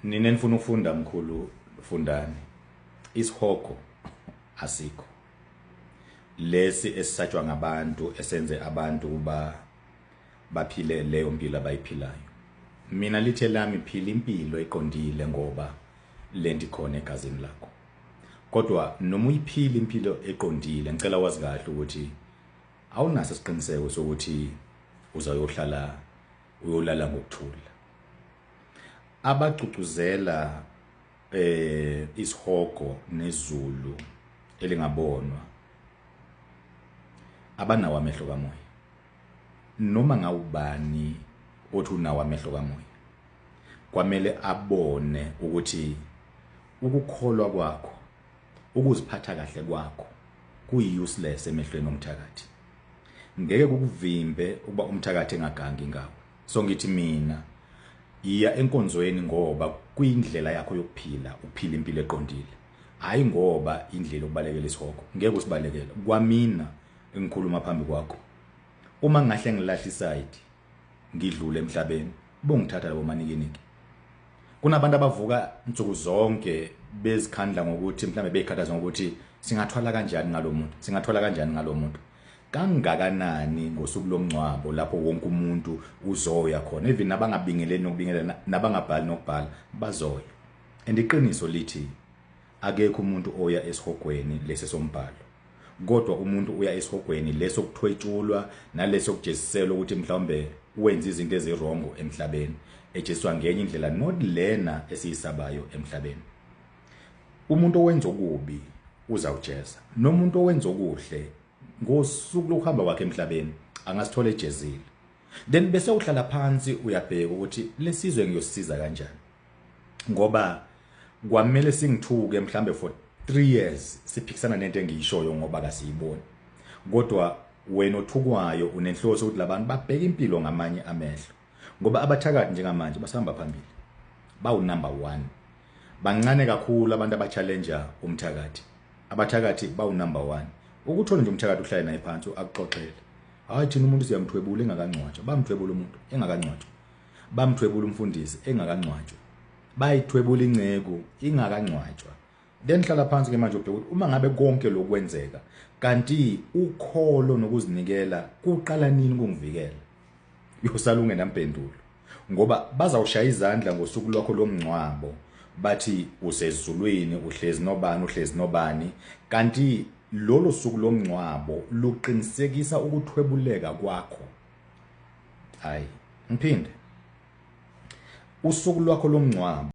Nina nifuna ukufunda mkhulu, fundani. Isihogo asikho. Lesi esisatshwa ngabantu esenze abantu kuba baphile leyo mpilo abayiphilayo. Mina lithe lami phila impilo eqondile ngoba lento ikhona egazini lakho. Kodwa noma uyiphila impilo eqondile, ngicela wazi kahle ukuthi awunaso isiqiniseko sokuthi uyolala ngokuthula. Abagcugcuzela isihogo nezulu elingabonwa abanawo amehlo kamoya. Noma ngawubani othi unawo amehlo kamoya, kwamele abone ukuthi ukukholwa kwakho, ukuziphatha kahle kwakho kuyi-useless emehlweni omthakathi. Ngeke kukuvimbe ukuba umthakathi engagangi ngawo. So ngithi mina iya enkonzweni ngoba kuyindlela yakho yokuphila, uphila impilo eqondile. Hayi ngoba indlela okubalekela isihogo. Ngeke usibalekele. Kwamina engikhuluma phambi kwakho, uma ngahle ngilahla iside ngidlule emhlabeni, bongithatha labo manikiniki. Kunabantu abavuka insuku zonke bezikhandla ngokuthi mhlambe bezikhathaza ngokuthi singathwala kanjani ngalo muntu. Kangakanani ngosuku lomncwabo lapho wonke umuntu uzoya khona, even nabangabingeleli nokubingelela, nabangabhali nokubhala bazoya. And iqiniso lithi akekho umuntu oya esihogweni lesi sombhalo, kodwa umuntu uya esihogweni leso kuthwetshulwa naleso kujesiselwa ukuthi mhlawumbe wenza izinto ezirongo emhlabeni, ejeswa ngenye indlela not lena esiyisabayo emhlabeni. Umuntu owenza okubi uzawujeza, nomuntu owenza okuhle ngosuku lokuhamba kwakhe emhlabeni angasithola ejezile. Then bese uhlala phansi uyabheka ukuthi lesizwe ngiyosisiza kanjani, ngoba kwamele singithuke mhlambe for 3 years siphikisana nento engiyishoyo ngoba kasiyiboni. Kodwa wena othukwayo unenhloso ukuthi labantu babheka impilo ngamanye amehlo, ngoba abathakathi njengamanje basahamba phambili, bawu number 1. Bancane kakhulu abantu abachallenger umthakathi. Abathakathi bawu number 1. Ukuthola nje umthakathi uhlale naye phansi akuxoxele. Hayi thina umuntu siyamthwebula engakancwatshwa, bamthwebula umuntu engakancwatshwa. Bamthwebula umfundisi engakancwatshwa. Bayithwebula inceko ingakancwatshwa. Then hlala phansi ke manje ubheka uma ngabe konke lokwenzeka kanti ukholo nokuzinikela kuqala nini kungivikela, uyosala ungenampendulo, ngoba bazawushaya izandla ngosuku lwakho lomncwabo bathi usezulwini, uhlezi nobani, kanti lolo suku lomncwabo luqinisekisa ukuthwebuleka kwakho. Hayi, ngiphinde usuku lwakho lomncwabo